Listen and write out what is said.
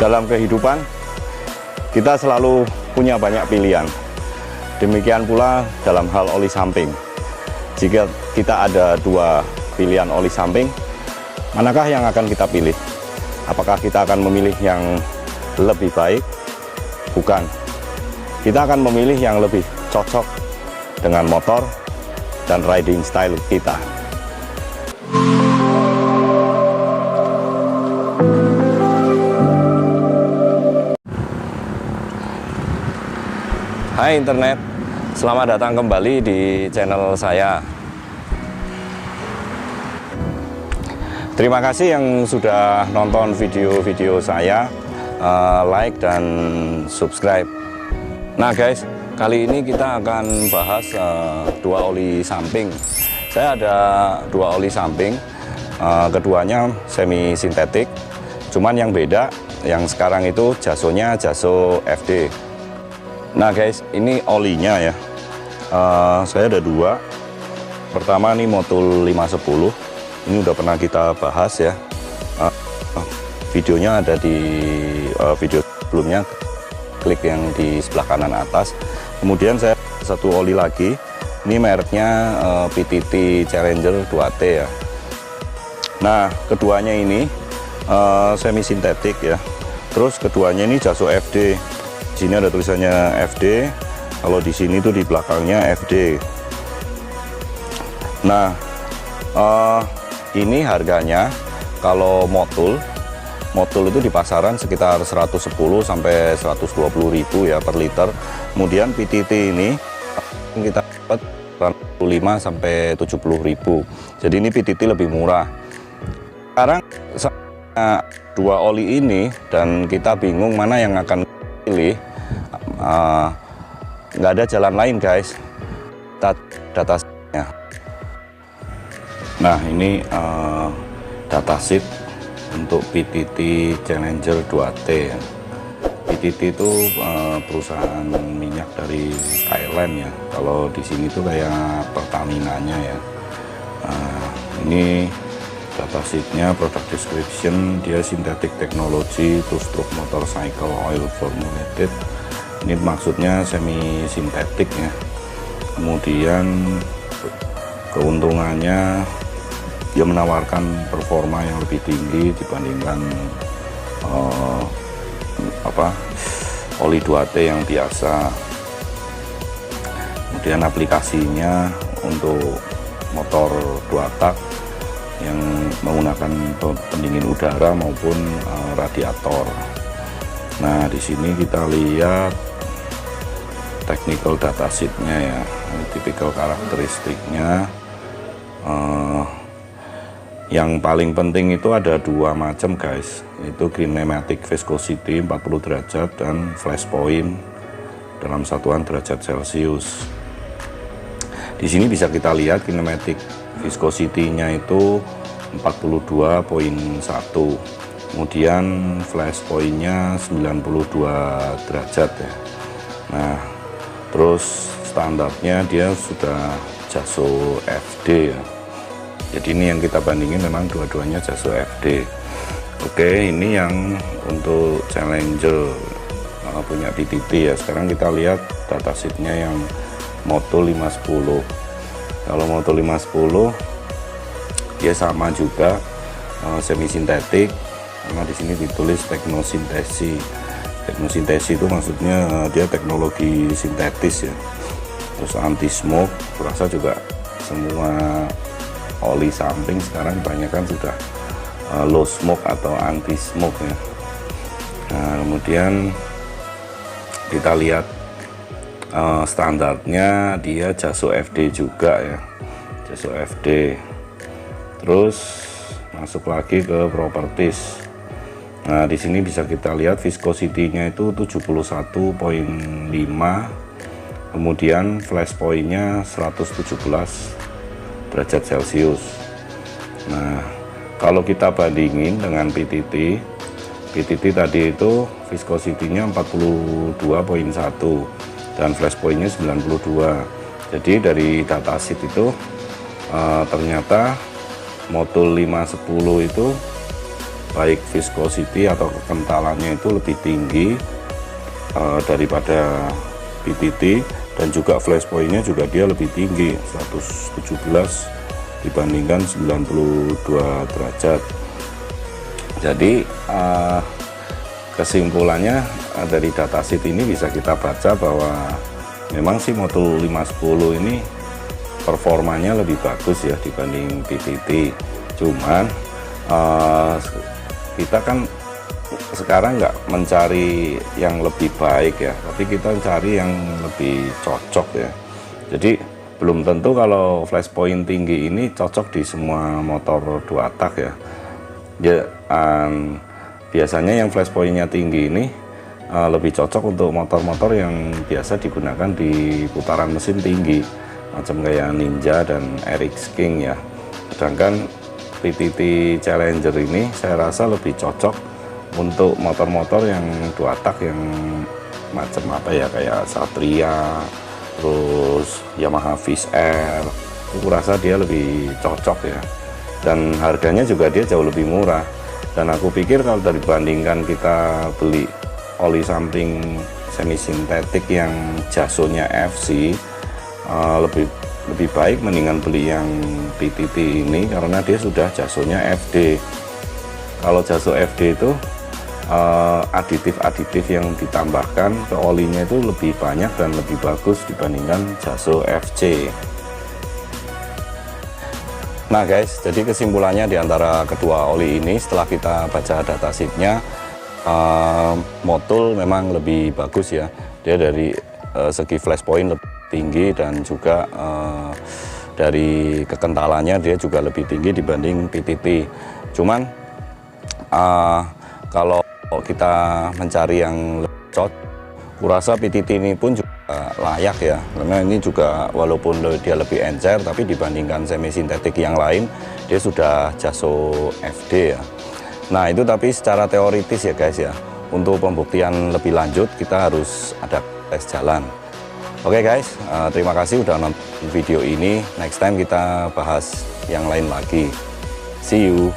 Dalam kehidupan kita selalu punya banyak pilihan. Demikian pula dalam hal oli samping. Jika kita ada dua pilihan oli samping, manakah yang akan kita pilih? Apakah kita akan memilih yang lebih baik? Bukan. Kita akan memilih yang lebih cocok dengan motor dan riding style kita. Hai internet, selamat datang kembali di channel saya. Terima kasih yang sudah nonton video-video saya, like dan subscribe. Nah guys, kali ini kita akan bahas dua oli samping. Saya ada dua oli samping, keduanya semi sintetik, cuman yang beda, yang sekarang itu jasonya jaso FD. Nah guys, ini olinya ya, saya ada dua. Pertama nih Motul 510, ini udah pernah kita bahas ya, videonya ada di video sebelumnya, klik yang di sebelah kanan atas. Kemudian saya satu oli lagi, ini mereknya PTT Challenger 2T ya. Nah keduanya ini semi sintetik ya, terus keduanya ini jaso FD. Di sini ada tulisannya FD, kalau di sini tuh di belakangnya FD. Nah ini harganya kalau motul itu di pasaran sekitar 110 sampai 120 ribu ya per liter. Kemudian PTT ini kita dapat 45 sampai 70 ribu. Jadi ini PTT lebih murah. Sekarang dua oli ini dan kita bingung mana yang akan pilih. Nggak ada jalan lain guys, datasheetnya. Nah ini datasheet untuk PTT Challenger 2T ya. PTT itu perusahaan minyak dari Thailand ya. Kalau di sini tuh kayak Pertamina-nya ya. Ini datasheetnya, product description, dia synthetic technology to stroke motorcycle oil formulated. Ini maksudnya semi sintetik ya. Kemudian keuntungannya dia menawarkan performa yang lebih tinggi dibandingkan oli 2T yang biasa. Kemudian aplikasinya untuk motor 2 tak yang menggunakan pendingin udara maupun radiator. Nah di sini kita lihat technical datasheetnya ya, tipikal karakteristiknya. Yang paling penting itu ada dua macam guys, itu kinematic viscosity 40 derajat dan flash point dalam satuan derajat Celcius. Di sini bisa kita lihat kinematic viscosity-nya itu 42,1, kemudian flash point-nya 92 derajat ya. Nah terus standarnya dia sudah jaso FD ya. Jadi ini yang kita bandingin memang dua-duanya jaso FD. Oke, ini yang untuk Challenger punya PTT ya. Sekarang kita lihat datasheetnya yang Motul 510. Kalau Motul 510 dia sama juga semi sintetik, karena di sini ditulis teknosintesi. Teknosintesi itu maksudnya dia teknologi sintetis ya. Terus anti smoke, kurasa juga semua oli samping sekarang kebanyakan sudah low smoke atau anti smoke ya. Nah kemudian kita lihat standarnya dia jaso FD juga ya, jaso FD. Terus masuk lagi ke properties. Nah di sini bisa kita lihat viscosity-nya itu 71,5, kemudian flash point-nya 117 derajat Celcius. Nah kalau kita bandingin dengan PTT tadi itu viscosity-nya 42,1 dan flash point-nya 92. Jadi dari datasheet itu ternyata Motul 510 itu baik viscosity atau kekentalannya itu lebih tinggi daripada PTT, dan juga flash point-nya juga dia lebih tinggi 117 dibandingkan 92 derajat. Jadi kesimpulannya dari datasheet ini bisa kita baca bahwa memang si Motul 510 ini performanya lebih bagus ya dibanding PTT. Cuman kita kan sekarang nggak mencari yang lebih baik ya, tapi kita cari yang lebih cocok ya. Jadi belum tentu kalau flash point tinggi ini cocok di semua motor 2 tak ya. Biasanya yang flash point-nya tinggi ini lebih cocok untuk motor-motor yang biasa digunakan di putaran mesin tinggi, macam kayak Ninja dan RX King ya. Sedangkan PTT Challenger ini saya rasa lebih cocok untuk motor-motor yang 2 tak yang macam apa ya, kayak Satria, terus Yamaha Fish Air. Aku rasa dia lebih cocok ya, dan harganya juga dia jauh lebih murah. Dan aku pikir kalau dibandingkan kita beli oli samping semi sintetik yang jasonya FC, lebih baik mendingan beli yang PTT ini karena dia sudah jasonya FD. Kalau jaso FD itu aditif-aditif yang ditambahkan ke olinya itu lebih banyak dan lebih bagus dibandingkan jaso FC. Nah guys, jadi kesimpulannya di antara kedua oli ini setelah kita baca datasheetnya, Motul memang lebih bagus ya. Dia dari segi flash point lebih tinggi, dan juga dari kekentalannya dia juga lebih tinggi dibanding PTT. Cuman kalau kita mencari yang lebih cocok, kurasa PTT ini pun juga layak ya, karena ini juga walaupun dia lebih encer, tapi dibandingkan semi sintetik yang lain dia sudah jaso FD ya. Nah itu tapi secara teoritis ya guys ya. Untuk pembuktian lebih lanjut kita harus ada tes jalan. Oke guys, terima kasih udah nonton video ini. Next time kita bahas yang lain lagi. See you.